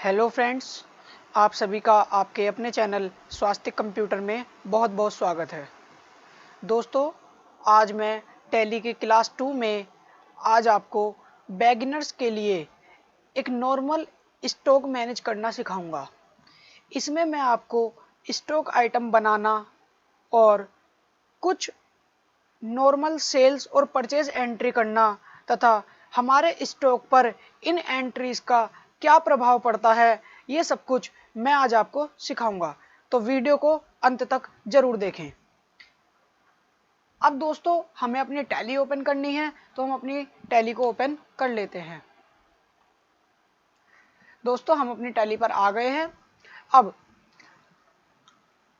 Hello friends, आप सभी का आपके अपने चैनल स्वास्थ्य कंप्यूटर में बहुत बहुत स्वागत है। दोस्तों, आज मैं टैली की क्लास 2 में आज आपको बिगिनर्स के लिए एक नॉर्मल स्टॉक मैनेज करना सिखाऊंगा। इसमें मैं आपको स्टॉक आइटम बनाना और कुछ नॉर्मल सेल्स और परचेज एंट्री करना तथा हमारे स्टॉक पर इन एंट्रीज का क्या प्रभाव पड़ता है, ये सब कुछ मैं आज आपको सिखाऊंगा। तो वीडियो को अंत तक जरूर देखें। अब दोस्तों, हमें अपनी टैली ओपन करनी है, तो हम अपनी टैली को ओपन कर लेते हैं। दोस्तों, हम अपनी टैली पर आ गए हैं। अब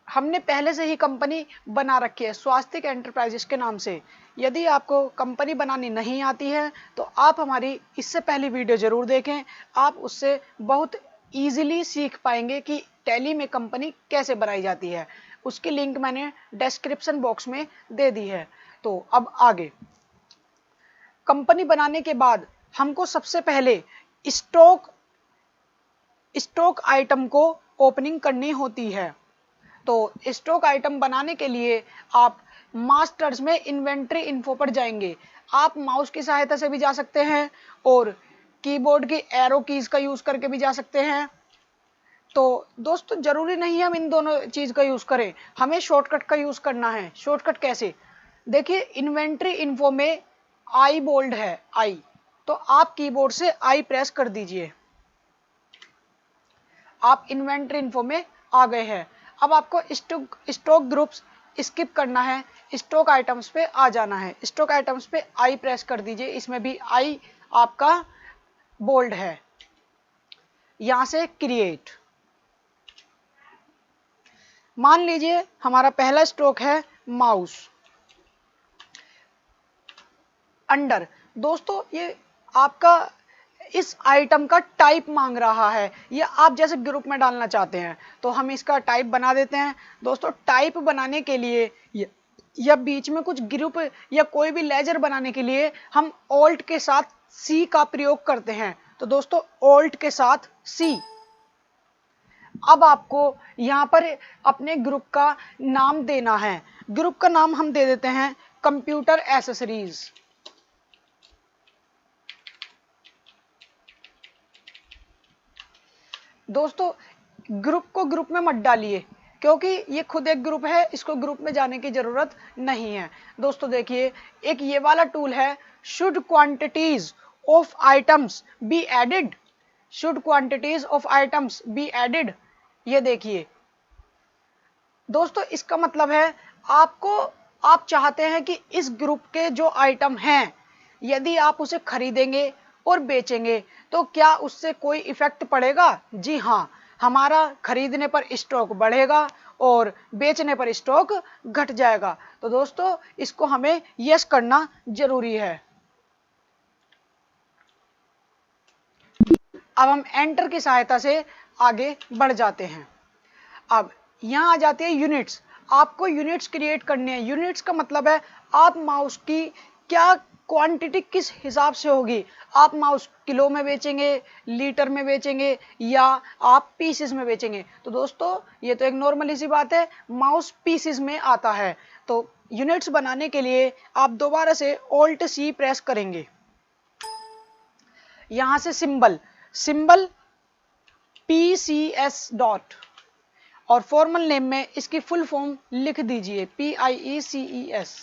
हमने पहले से ही कंपनी बना रखी है स्वास्तिक एंटरप्राइजेस के नाम से। यदि आपको कंपनी बनानी नहीं आती है तो आप हमारी इससे पहली वीडियो जरूर देखें। आप उससे बहुत इजीली सीख पाएंगे कि टैली में कंपनी कैसे बनाई जाती है। उसकी लिंक मैंने डिस्क्रिप्शन बॉक्स में दे दी है। तो अब आगे कंपनी बनाने के बाद हमको सबसे पहले स्टॉक आइटम को ओपनिंग करनी होती है। तो स्टॉक आइटम बनाने के लिए आप मास्टर्स में इन्वेंट्री इन्फो पर जाएंगे। आप माउस की सहायता से भी जा सकते हैं और कीबोर्ड की एरो कीज का यूज करके भी जा सकते हैं। तो दोस्तों, जरूरी नहीं है हम इन दोनों चीज का यूज करें, हमें शॉर्टकट का यूज करना है। शॉर्टकट कैसे? देखिए, इन्वेंट्री इन्फो में आई बोल्ड है, आई, तो आप कीबोर्ड से आई प्रेस कर दीजिए। आप इन्वेंट्री इन्फो में आ गए हैं। अब आपको स्टॉक ग्रुप्स स्किप करना है, स्टॉक आइटम्स पे आ जाना है। स्टॉक आइटम्स पे आई प्रेस कर दीजिए। इसमें भी आई आपका बोल्ड है। यहां से क्रिएट, मान लीजिए हमारा पहला स्टॉक है माउस। अंडर, दोस्तों ये आपका इस आइटम का टाइप मांग रहा है, या आप जैसे ग्रुप में डालना चाहते हैं तो हम इसका टाइप बना देते हैं। दोस्तों, टाइप बनाने के लिए या बीच में कुछ ग्रुप या कोई भी लेजर बनाने के लिए हम ऑल्ट के साथ सी का प्रयोग करते हैं। तो दोस्तों, ऑल्ट के साथ सी। अब आपको यहां पर अपने ग्रुप का नाम देना है। ग्रुप का नाम हम दे देते हैं कंप्यूटर एसेसरीज। दोस्तों, ग्रुप को ग्रुप में मत डालिए, क्योंकि ये खुद एक ग्रुप है, इसको ग्रुप में जाने की जरूरत नहीं है। दोस्तों देखिए, एक ये वाला टूल है, should quantities of items be added. Should quantities of items be added, ये देखिए दोस्तों, इसका मतलब है आप चाहते हैं कि इस ग्रुप के जो आइटम हैं, यदि आप उसे खरीदेंगे और बेचेंगे तो क्या उससे कोई इफेक्ट पड़ेगा? जी हाँ, हमारा खरीदने पर स्टॉक बढ़ेगा और बेचने पर स्टॉक घट जाएगा। तो दोस्तों, इसको हमें यस करना जरूरी है। अब हम एंटर की सहायता से आगे बढ़ जाते हैं। अब यहां आ जाती है यूनिट्स। आपको यूनिट्स क्रिएट करने हैं। यूनिट्स का मतलब है आप माउस की क्या क्वांटिटी किस हिसाब से होगी। आप माउस किलो में बेचेंगे, लीटर में बेचेंगे, या आप पीसेस में बेचेंगे। तो दोस्तों, ये तो एक नॉर्मली सी बात है, माउस पीसेस में आता है। तो यूनिट्स बनाने के लिए आप दोबारा से ऑल्ट सी प्रेस करेंगे। यहां से सिंबल PCS डॉट, और फॉर्मल नेम में इसकी फुल फॉर्म लिख दीजिए, PIECES।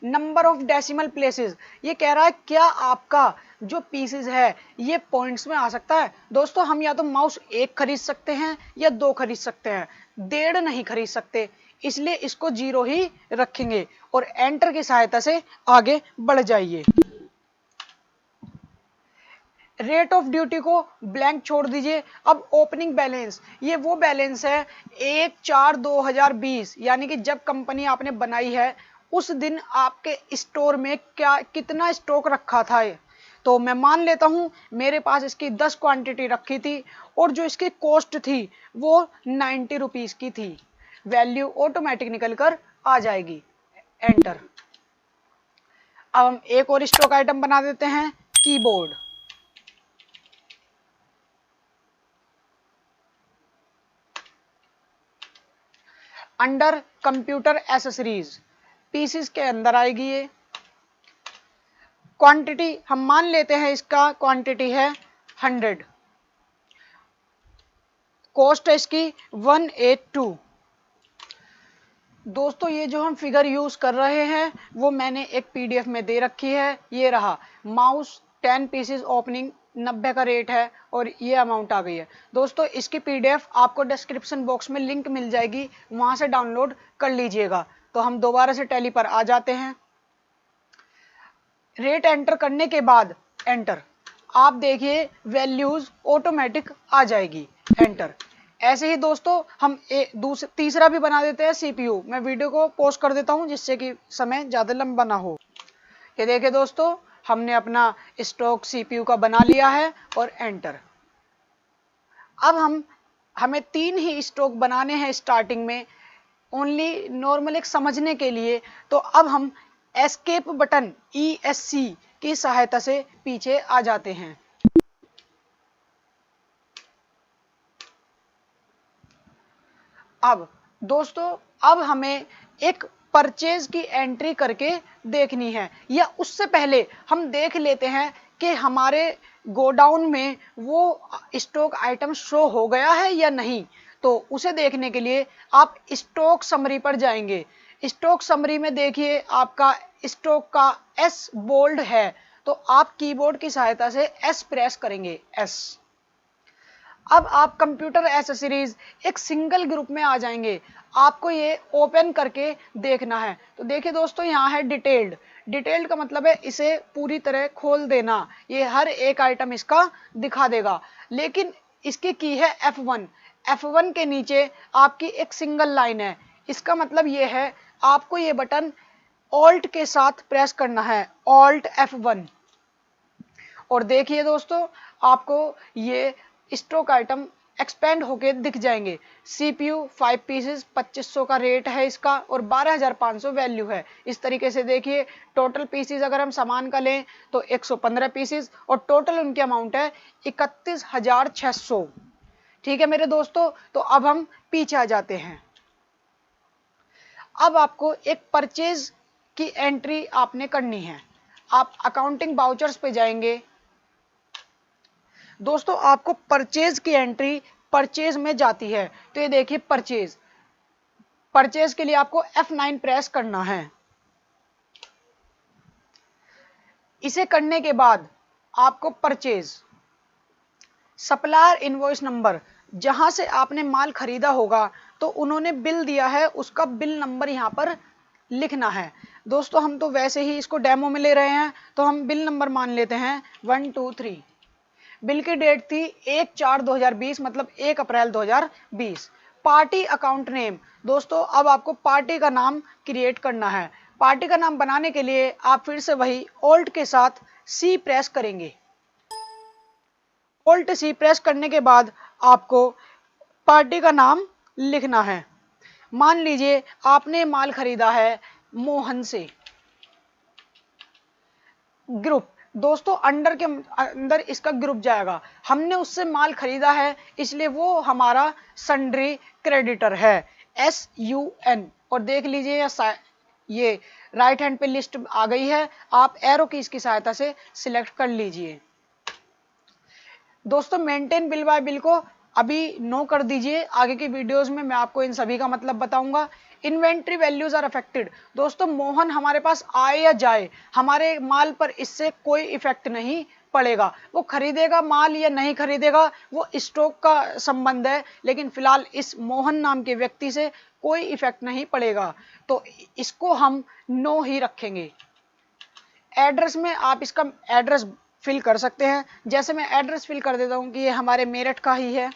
Number of decimal places, ये कह रहा है क्या आपका जो पीसेस है ये पॉइंट्स में आ सकता है। दोस्तों, हम या तो माउस 1 खरीद सकते हैं या 2 खरीद सकते हैं, 1.5 नहीं खरीद सकते, इसलिए इसको 0 ही रखेंगे और एंटर की सहायता से आगे बढ़ जाइए। रेट ऑफ ड्यूटी को ब्लैंक छोड़ दीजिए। अब ओपनिंग बैलेंस, ये वो बैलेंस है 1/4/2020, यानी कि जब कंपनी आपने बनाई है उस दिन आपके स्टोर में कितना स्टॉक रखा था। तो मैं मान लेता हूं मेरे पास इसकी 10 क्वांटिटी रखी थी और जो इसकी कॉस्ट थी वो 90 रुपीज की थी। वैल्यू ऑटोमेटिक निकल कर आ जाएगी। एंटर। अब हम एक और स्टॉक आइटम बना देते हैं, keyboard. Under computer accessories PCs के अंदर आएगी ये। क्वांटिटी हम मान लेते हैं, इसका क्वांटिटी है 100। कॉस्ट है इसकी 182। दोस्तों ये जो हम फिगर यूज कर रहे हैं वो मैंने एक पीडीएफ में दे रखी है, ये रहा। माउस 10 पीसेस ओपनिंग 90 का रेट है और ये अमाउंट आ गई है। दोस्तों इसकी पीडीएफ आपको डिस्क्रिप्शन बॉक्स में लिंक मिल जाएगी, वहां से डाउनलोड कर लीजिएगा। तो हम दोबारा से टैली पर आ जाते हैं। रेट एंटर करने के बाद एंटर, आप देखिए वैल्यूज ऑटोमेटिक आ जाएगी, एंटर। ऐसे ही दोस्तों हम तीसरा भी बना देते हैं सीपीयू। मैं वीडियो को पॉज कर देता हूं जिससे कि समय ज्यादा लंबा ना हो। ये देखिए दोस्तों, हमने अपना स्टॉक सीपीयू का बना लिया है और एंटर। अब हमें 3 ही स्टॉक बनाने हैं स्टार्टिंग में, ओनली नॉर्मल एक समझने के लिए। तो अब हम एस्केप बटन ESC की सहायता से पीछे आ जाते हैं। अब दोस्तों अब हमें एक परचेज की एंट्री करके देखनी है, या उससे पहले हम देख लेते हैं कि हमारे गोडाउन में वो स्टॉक आइटम शो हो गया है या नहीं। तो उसे देखने के लिए आप स्टॉक समरी पर जाएंगे। स्टॉक समरी में देखिए आपका स्टॉक का S बोल्ड है, तो आप कीबोर्ड की सहायता से S प्रेस करेंगे, S। अब आप कंप्यूटर एसेसरीज एक सिंगल ग्रुप में आ जाएंगे। आपको ये ओपन करके देखना है। तो देखिए दोस्तों, यहाँ है डिटेल्ड। डिटेल्ड का मतलब है इसे पूरी तरह खोल देना, ये हर एक आइटम इसका दिखा देगा। लेकिन इसकी की है F1। F1 के नीचे आपकी एक सिंगल लाइन है, इसका मतलब ये है आपको ये बटन ऑल्ट के साथ प्रेस करना है, ऑल्ट F1। और देखिए दोस्तों, आपको ये स्टॉक आइटम एक्सपेंड होके दिख जाएंगे। CPU 5 पीसेस 2500 का रेट है इसका और 12500 वैल्यू है। इस तरीके से देखिए, टोटल पीसेस अगर हम सामान का लें तो 115 पीसेस और टोटल उनकी अमाउंट है 31600। ठीक है मेरे दोस्तों, तो अब हम पीछे आ जाते हैं। अब आपको एक परचेज की एंट्री आपने करनी है। आप अकाउंटिंग बाउचर्स पे जाएंगे। दोस्तों आपको परचेज की एंट्री परचेज में जाती है। तो ये देखिए परचेज, परचेज के लिए आपको F9 प्रेस करना है। इसे करने के बाद आपको परचेज सप्लायर इनवॉइस नंबर, जहां से आपने माल खरीदा होगा तो उन्होंने बिल दिया है, उसका बिल नंबर यहां पर लिखना है। दोस्तों हम तो वैसे ही इसको डेमो में ले रहे हैं, तो हम बिल नंबर मान लेते हैं 123। बिल की डेट थी 1/4/2020, मतलब 1 अप्रैल 2020। पार्टी अकाउंट नेम, दोस्तों अब आपको पार्टी का नाम क्रिएट करना है। पार्टी का नाम बनाने के लिए आप फिर से वही ऑल्ट के साथ C प्रेस करेंगे। ऑल्ट C प्रेस करने के बाद आपको पार्टी का नाम लिखना है। मान लीजिए आपने माल खरीदा है मोहन से। ग्रुप, दोस्तों अंडर के अंदर इसका ग्रुप जाएगा। हमने उससे माल खरीदा है इसलिए वो हमारा सन्ड्री क्रेडिटर है, SUN। और देख लीजिए ये राइट हैंड पे लिस्ट आ गई है, आप एरो की इसकी सहायता से सिलेक्ट कर लीजिए। दोस्तों मेंटेन बिल बाय बिल को अभी नो कर दीजिए, आगे की वीडियोस में मैं आपको इन सभी का मतलब बताऊंगा। इन्वेंट्री वैल्यूज आर अफेक्टेड, दोस्तों मोहन हमारे पास आए या जाए हमारे माल पर इससे कोई इफेक्ट नहीं पड़ेगा। वो खरीदेगा माल या नहीं खरीदेगा वो स्टॉक का संबंध है, लेकिन फिलहाल इस मोहन नाम के व्यक्ति से कोई इफेक्ट नहीं पड़ेगा, तो इसको हम नो ही रखेंगे। एड्रेस में आप इसका एड्रेस फिल कर सकते हैं। जैसे मैं एड्रेस फिल कर देता हूं कि ये हमारे मेरठ का ही है।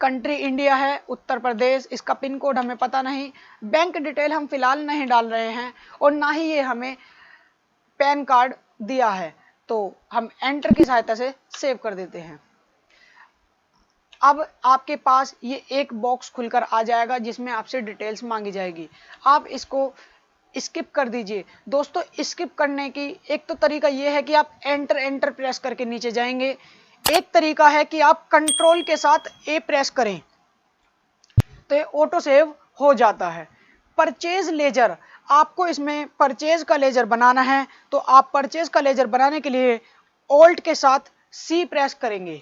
कंट्री इंडिया है, उत्तर प्रदेश, इसका पिन कोड हमें पता नहीं। बैंक डिटेल हम फिलहाल नहीं डाल रहे हैं और ना ही ये हमें पैन कार्ड दिया है, तो हम एंटर की सहायता से सेव कर देते हैं। अब आपके पास ये एक बॉक्स खुलकर आ जाएगा जिसमें आपसे डिटेल्स मांगी जाएगी। आप इसको स्किप कर दीजिए। दोस्तों स्किप करने की एक तो तरीका यह है कि आप एंटर प्रेस करके नीचे जाएंगे। एक तरीका है कि आप कंट्रोल के साथ A प्रेस करें। तो ये ऑटो सेव हो जाता है। परचेज लेजर, आपको इसमें परचेज का लेजर बनाना है, तो आप परचेज का लेजर बनाने के लिए ऑल्ट के साथ सी प्रेस करेंगे,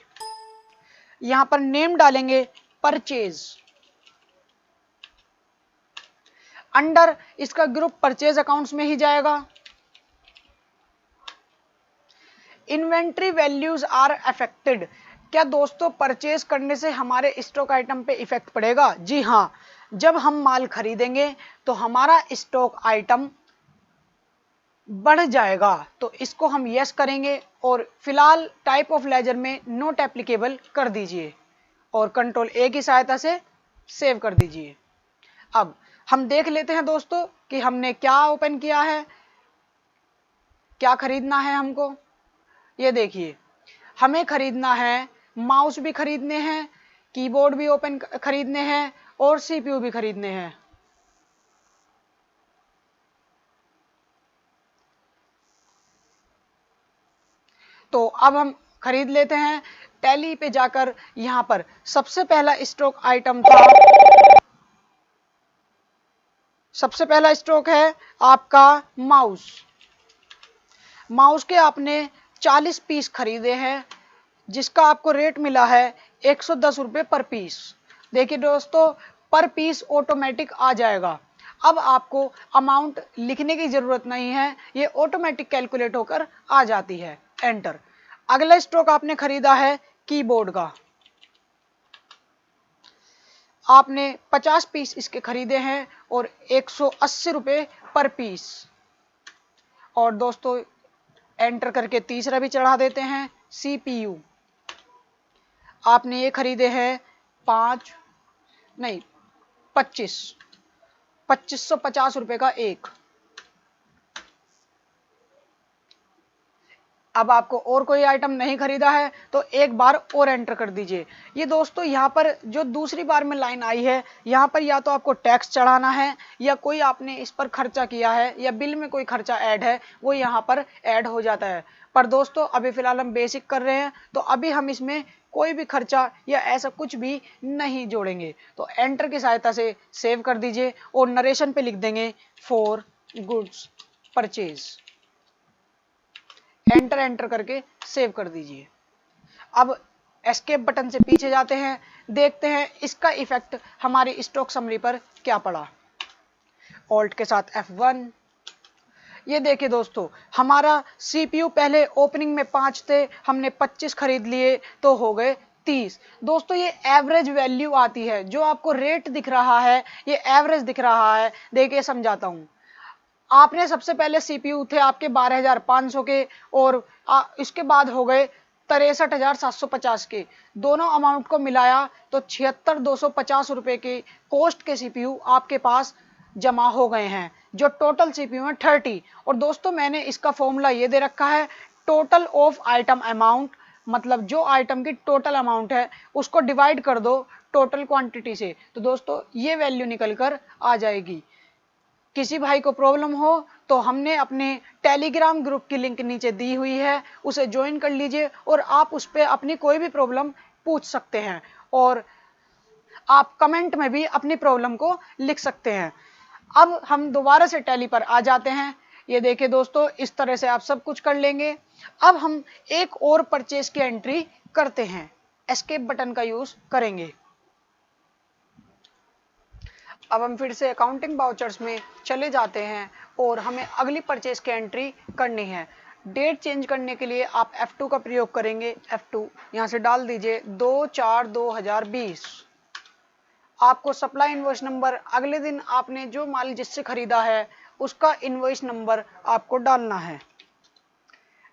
यहां पर नेम डालेंगे परचेज, अंडर इसका ग्रुप परचेज अकाउंट्स में ही जाएगा। इन्वेंट्री वैल्यूज आर अफेक्टेड, क्या दोस्तों परचेज करने से हमारे स्टॉक आइटम पे इफेक्ट पड़ेगा? जी हाँ, जब हम माल खरीदेंगे तो हमारा स्टॉक आइटम बढ़ जाएगा, तो इसको हम यस करेंगे और फिलहाल टाइप ऑफ लेजर में नोट एप्लीकेबल कर दीजिए और कंट्रोल ए की सहायता से सेव कर दीजिए। अब हम देख लेते हैं दोस्तों कि हमने क्या ओपन किया है, क्या खरीदना है हमको। ये देखिए, हमें खरीदना है, माउस भी खरीदने हैं, कीबोर्ड भी ओपन खरीदने हैं और सीपीयू भी खरीदने हैं। तो अब हम खरीद लेते हैं। टैली पे जाकर यहां पर सबसे पहला स्टॉक आइटम था, सबसे पहला स्टॉक है आपका माउस। माउस के आपने 40 पीस खरीदे हैं, जिसका आपको रेट मिला है 110 रुपये पर पीस। देखिए दोस्तों, पर पीस ऑटोमेटिक आ जाएगा। अब आपको अमाउंट लिखने की जरूरत नहीं है, ये ऑटोमेटिक कैलकुलेट होकर आ जाती है। एंटर। अगला स्टॉक आपने खरीदा है कीबोर्ड का, आपने 50 पीस इसके खरीदे हैं और 180 रुपये पर पीस। और दोस्तों एंटर करके तीसरा भी चढ़ा देते हैं, सीपीयू। आपने ये खरीदे हैं 2550 रुपए का एक। अब आपको और कोई आइटम नहीं खरीदा है तो एक बार और एंटर कर दीजिए। ये दोस्तों यहाँ पर जो दूसरी बार में लाइन आई है, यहाँ पर या तो आपको टैक्स चढ़ाना है या कोई आपने इस पर खर्चा किया है या बिल में कोई खर्चा ऐड है, वो यहाँ पर ऐड हो जाता है। पर दोस्तों अभी फिलहाल हम बेसिक कर रहे हैं, तो अभी हम इसमें कोई भी खर्चा या ऐसा कुछ भी नहीं जोड़ेंगे। तो एंटर की सहायता से सेव कर दीजिए और नरेशन पे लिख देंगे for goods purchase. Enter enter करके सेव कर दीजिए। अब एस्केप बटन से पीछे जाते हैं, देखते हैं इसका इफेक्ट हमारी स्टॉक समरी पर क्या पड़ा। ऑल्ट के साथ F1। ये देखिए दोस्तों, हमारा सीपीयू पहले ओपनिंग में 5 थे, हमने 25 खरीद लिए तो हो गए 30। दोस्तों ये एवरेज वैल्यू आती है, जो आपको रेट दिख रहा है ये एवरेज दिख रहा है। देखिए समझाता हूं, आपने सबसे पहले सीपीयू थे आपके 12,500 के और इसके बाद हो गए 63,750 के। दोनों अमाउंट को मिलाया तो 76,250 रुपए के कॉस्ट के सीपीयू आपके पास जमा हो गए हैं, जो टोटल सीपीयू है 30। और दोस्तों मैंने इसका फॉर्मूला ये दे रखा है, टोटल ऑफ आइटम अमाउंट, मतलब जो आइटम की टोटल अमाउंट है उसको डिवाइड कर दो टोटल क्वांटिटी से, तो दोस्तों ये वैल्यू निकल कर आ जाएगी। किसी भाई को प्रॉब्लम हो तो हमने अपने टेलीग्राम ग्रुप की लिंक नीचे दी हुई है, उसे ज्वाइन कर लीजिए और आप उस पर अपनी कोई भी प्रॉब्लम पूछ सकते हैं और आप कमेंट में भी अपनी प्रॉब्लम को लिख सकते हैं। अब हम दोबारा से टैली पर आ जाते हैं। ये देखिए दोस्तों, इस तरह से आप सब कुछ कर लेंगे। अब हम एक और परचेज की एंट्री करते हैं, एस्केप बटन का यूज करेंगे। अब हम फिर से अकाउंटिंग वाउचर्स में चले जाते हैं और हमें अगली परचेज की एंट्री करनी है। डेट चेंज करने के लिए आप F2 का प्रयोग करेंगे। F2 यहाँ से डाल दीजिए 2/4/2020। आपको सप्लाई इनवॉइस नंबर, अगले दिन आपने जो माल जिससे खरीदा है उसका इनवॉइस नंबर आपको डालना है।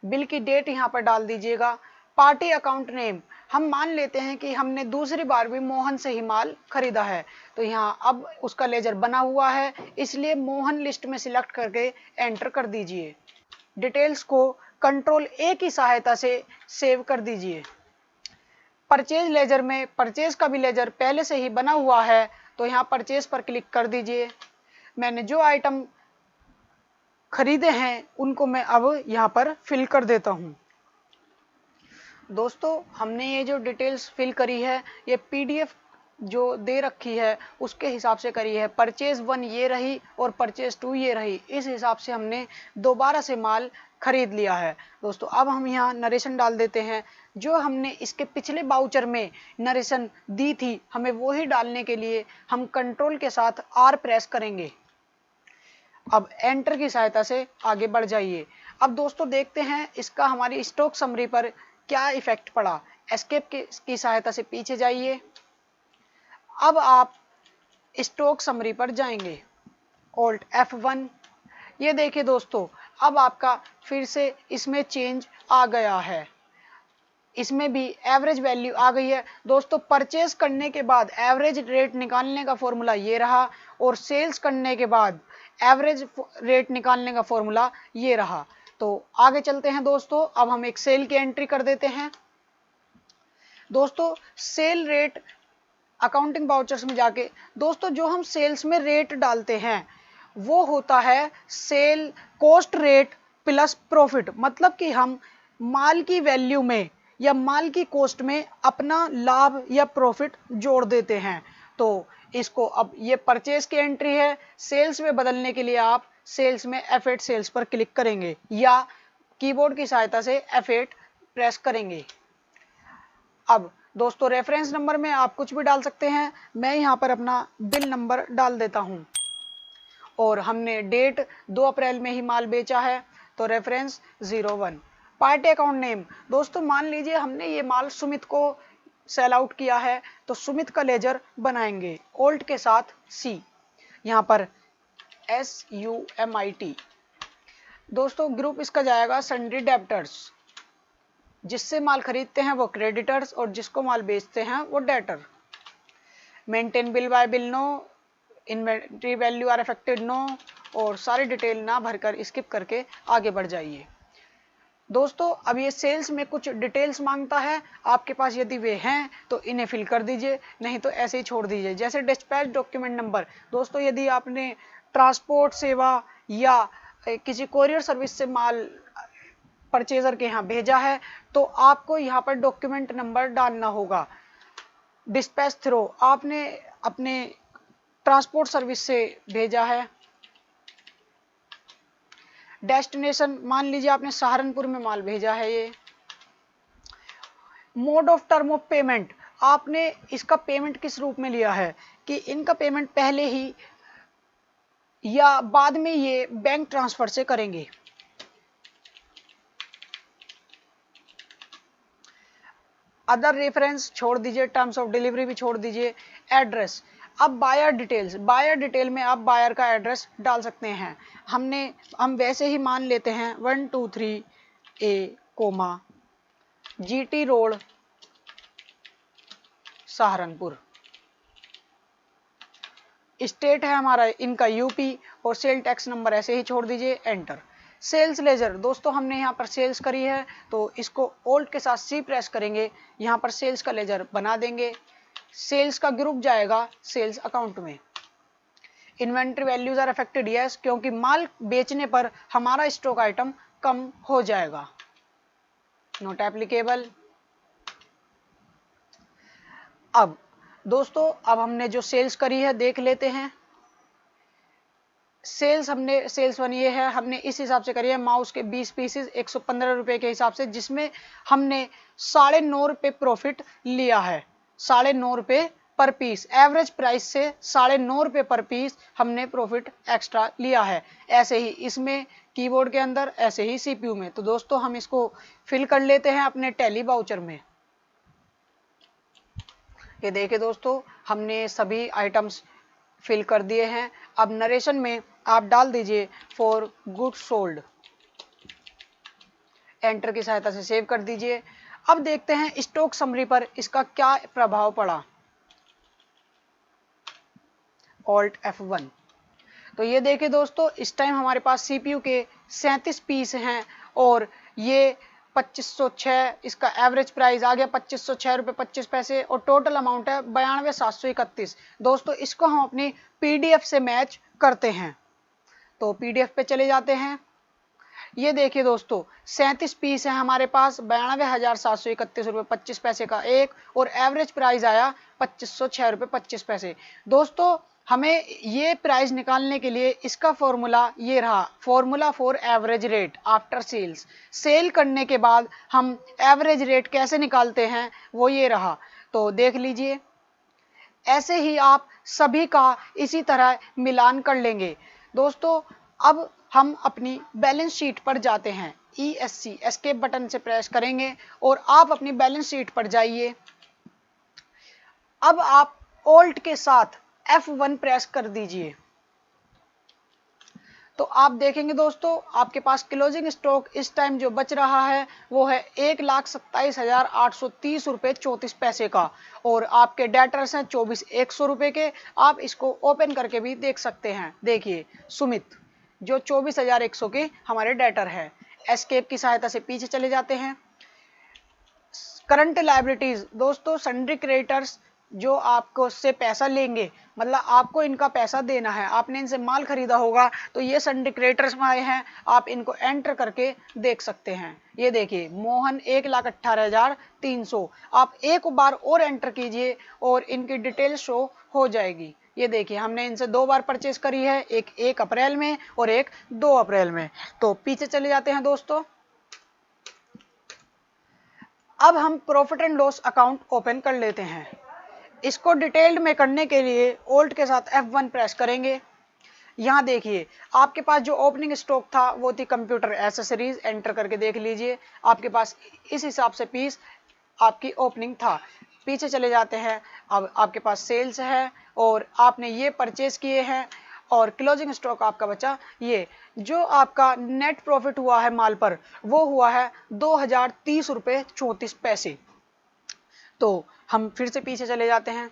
बिल की डेट यहाँ पर डाल दीजिएगा। पार्टी अकाउंट नेम, हम मान लेते हैं कि हमने दूसरी बार भी मोहन से ही माल खरीदा है, तो यहाँ अब उसका लेजर बना हुआ है, इसलिए मोहन लिस्ट में सिलेक्ट करके एंटर कर दीजिए। डिटेल्स को कंट्रोल ए की सहायता से सेव कर दीजिए। परचेज लेजर में परचेज का भी लेजर पहले से ही बना हुआ है, तो यहाँ परचेज पर क्लिक कर दीजिए। मैंने जो आइटम खरीदे हैं उनको मैं अब यहाँ पर फिल कर देता हूँ। दोस्तों हमने ये जो डिटेल्स फिल करी है ये PDF जो दे रखी है उसके हिसाब से करी है। परचेज 1 ये रही और परचेज 2 ये रही, इस हिसाब से हमने दोबारा से माल खरीद लिया है। दोस्तों अब हम यहाँ नरेशन डाल देते हैं, जो हमने इसके पिछले बाउचर में नरेशन दी थी हमें वही डालने के लिए हम कंट्रोल के साथ R प्रेस करेंगे। अब एंटर की सहायता से आगे बढ़ जाइए। अब दोस्तों देखते हैं इसका हमारी स्टॉक समरी पर क्या इफेक्ट पड़ा। एस्केप की सहायता से पीछे जाइए। अब आप स्टॉक समरी पर जाएंगे, ऑल्ट F1। ये देखिए दोस्तों, अब आपका फिर से इसमें चेंज आ गया है, इसमें भी एवरेज वैल्यू आ गई है। दोस्तों परचेज करने के बाद एवरेज रेट निकालने का फॉर्मूला ये रहा और सेल्स करने के बाद एवरेज रेट निकालने का फॉर्मूला ये रहा। तो आगे चलते हैं दोस्तों, अब हम एक सेल की एंट्री कर देते हैं। दोस्तों सेल रेट अकाउंटिंग बाउचर्स में जाके दोस्तों जो हम सेल्स में रेट डालते हैं वो होता है cell cost rate plus profit, मतलब कि हम माल की वैल्यू में या माल की कॉस्ट में अपना लाभ या प्रॉफिट जोड़ देते हैं। तो इसको अब ये परचेज की एंट्री है, सेल्स में बदलने के लिए आप सेल्स में F8 सेल्स पर क्लिक करेंगे या कीबोर्ड की सहायता से F8 प्रेस करेंगे। अब दोस्तों रेफरेंस नंबर में आप कुछ भी डाल सकते हैं, मैं यहाँ पर अपना बिल नंबर डाल देता हूँ और हमने डेट 2 अप्रैल में ही माल बेचा है तो रेफरेंस 01। पार्टी अकाउंट नेम, दोस्तों मान लीजिए हमने ये माल सुमित को सेल आउट किया है तो सुमित का लेजर बनाएंगे, ऑल्ट के साथ C, यहाँ पर SUMIT। दोस्तों ग्रुप इसका जाएगा सन्ड्री डेब्टर्स, जिससे माल खरीदते हैं वो क्रेडिटर्स और जिसको माल बेचते हैं वो डेटर। Maintain bill by bill no, inventory value are affected no, और सारी डिटेल ना भरकर स्किप करके आगे बढ़ जाइए। दोस्तों अब ये सेल्स में कुछ डिटेल्स मांगता है, आपके पास यदि वे हैं तो इन्हें फिल कर दीजिए, नहीं तो ऐसे ही छोड़ दीजिए। जैसे डिस्पैच डॉक्यूमेंट नंबर, दोस्तों यदि आपने ट्रांसपोर्ट सेवा या किसी कोरियर सर्विस से माल परचेजर के यहाँ भेजा है तो आपको यहाँ पर डॉक्यूमेंट नंबर डालना होगा। डिस्पैच थ्रो, आपने अपने ट्रांसपोर्ट सर्विस से भेजा है। डेस्टिनेशन, मान लीजिए आपने सहारनपुर में माल भेजा है ये। Mode of term of payment, आपने इसका पेमेंट किस रूप में लिया है कि इनका पेमेंट पहले ही या बाद में ये बैंक ट्रांसफर से करेंगे। अदर रेफरेंस छोड़ दीजिए, टर्म्स ऑफ डिलीवरी भी छोड़ दीजिए। एड्रेस, अब बायर डिटेल्स, बायर डिटेल में आप बायर का एड्रेस डाल सकते हैं। हम वैसे ही मान लेते हैं 123 A, GT road Saharanpur. State है हमारा इनका यूपी और सेल टैक्स नंबर ऐसे ही छोड़ दीजिए, एंटर। सेल्स लेजर, दोस्तों हमने यहाँ पर सेल्स करी है तो इसको ऑल्ट के साथ C प्रेस करेंगे, यहाँ पर सेल्स का लेजर बना देंगे। सेल्स का ग्रुप जाएगा सेल्स अकाउंट में। Inventory values are affected, yes, क्योंकि माल बेचने पर हमारा स्टॉक आइटम कम हो जाएगा। Note applicable. अब दोस्तों अब हमने जो सेल्स करी है देख लेते हैं। सेल्स वन ये है, हमने इस हिसाब से करी है, माउस के 20 पीसेस 115 रुपए के हिसाब से, जिसमें हमने 9.5 रुपए प्रॉफिट लिया है। 9.5 रुपए पर पीस, एवरेज प्राइस से 9.5 रुपए पर पीस हमने प्रॉफिट एक्स्ट्रा लिया है। ऐसे ही इसमें कीबोर्ड के अंदर, ऐसे ही CPU में। तो दोस्तों हम इसको फिल कर लेते हैं अपने टैली बाउचर में। ये देखिए दोस्तों हमने सभी आइटम्स फिल कर दिए हैं। अब नरेशन में आप डाल दीजिए फॉर गुड्स सोल्ड, एंटर की सहायता से सेव कर दीजिए। अब देखते हैं स्टॉक समरी पर इसका क्या प्रभाव पड़ा, ऑल्ट F1। तो ये देखिए दोस्तों इस टाइम हमारे पास CPU के 37 पीस हैं और ये 2506, इसका एवरेज प्राइस आ गया 2506 रुपये 25 पैसे और टोटल अमाउंट है 92,731। दोस्तों इसको हम अपनी PDF से मैच करते हैं, तो PDF पे चले जाते हैं। ये देखिए दोस्तों 37 पीस है हमारे पास, 92,731 रुपये 25 पैसे का एक, और एवरेज प्राइस आया 2506 रुपये 25 पैसे। दोस्तों हमें ये प्राइस निकालने के लिए इसका फॉर्मूला ये रहा, formula for average rate after sales. Sale करने के बाद हम एवरेज रेट कैसे निकालते हैं वो ये रहा, तो देख लीजिए। ऐसे ही आप सभी का इसी तरह मिलान कर लेंगे। दोस्तों अब हम अपनी बैलेंस शीट पर जाते हैं, ESC एस्केप बटन से प्रेस करेंगे और आप अपनी बैलेंस शीट पर जाइए। अब आप ऑल्ट के साथ F1 प्रेस कर दीजिए, तो आप देखेंगे दोस्तों आपके पास क्लोजिंग स्टॉक इस टाइम जो बच रहा है वो है 1,27,830 रुपये 34 पैसे का, और आपके डेटर्स हैं 24,100 रुपये के। आप इसको ओपन करके भी देख सकते हैं। देखिए सुमित जो 24,100 के हमारे डेटर है। एस्केप की सहायता से पीछे चले जाते हैं। करंट लायबिलिटीज दोस्तों, सन्ड्री क्रेडिटर्स जो आपको से पैसा लेंगे, मतलब आपको इनका पैसा देना है, आपने इनसे माल खरीदा होगा, तो ये सन्ड्री क्रेडिटर्स में आए हैं। आप इनको एंटर करके देख सकते हैं। ये देखिए मोहन 1,18,300, आप एक बार और एंटर कीजिए और इनकी डिटेल शो हो जाएगी। ये देखिए हमने इनसे 2 बार परचेज करी है, एक 1 अप्रैल में और एक 2 अप्रैल में। तो पीछे चले जाते हैं दोस्तों। अब हम profit and loss account open कर लेते हैं। इसको डिटेल्ड में करने के लिए ऑल्ट के साथ F1 प्रेस करेंगे। यहाँ देखिए आपके पास जो ओपनिंग स्टॉक था वो थी कंप्यूटर एसेसरीज, एंटर करके देख लीजिए आपके पास इस हिसाब से पीस आपकी ओपनिंग था। पीछे चले जाते हैं, अब आपके पास सेल्स है और आपने ये परचेज किए हैं, और क्लोजिंग स्टॉक आपका बचा ये। जो आपका नेट प्रॉफिट हुआ है माल पर वो हुआ है 2,030 रुपये 34 पैसे। तो हम फिर से पीछे चले जाते हैं।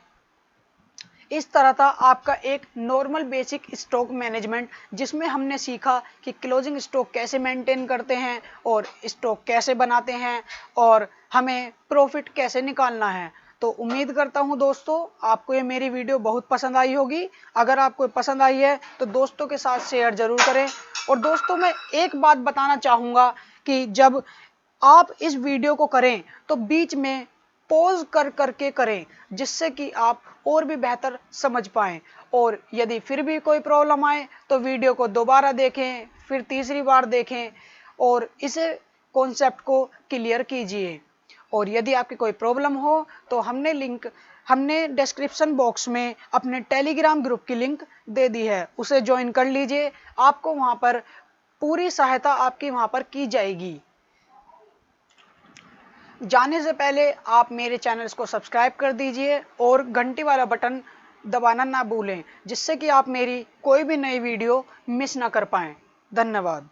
इस तरह था आपका एक नॉर्मल बेसिक स्टॉक मैनेजमेंट, जिसमें हमने सीखा कि क्लोजिंग स्टॉक कैसे मेंटेन करते हैं और स्टॉक कैसे बनाते हैं और हमें प्रॉफिट कैसे निकालना है। तो उम्मीद करता हूं दोस्तों आपको ये मेरी वीडियो बहुत पसंद आई होगी। अगर आपको पसंद आई है तो दोस्तों के साथ शेयर जरूर करें। और दोस्तों मैं एक बात बताना चाहूँगा कि जब आप इस वीडियो को करें तो बीच में पॉज कर करके करें, जिससे कि आप और भी बेहतर समझ पाएं। और यदि फिर भी कोई प्रॉब्लम आए तो वीडियो को दोबारा देखें, फिर तीसरी बार देखें और इसे कॉन्सेप्ट को क्लियर कीजिए। और यदि आपकी कोई प्रॉब्लम हो तो हमने डिस्क्रिप्शन बॉक्स में अपने टेलीग्राम ग्रुप की लिंक दे दी है, उसे ज्वाइन कर लीजिए। आपको वहां पर पूरी सहायता आपकी वहां पर की जाएगी। जाने से पहले आप मेरे चैनल्स को सब्सक्राइब कर दीजिए और घंटी वाला बटन दबाना ना भूलें, जिससे कि आप मेरी कोई भी नई वीडियो मिस ना कर पाएं। धन्यवाद।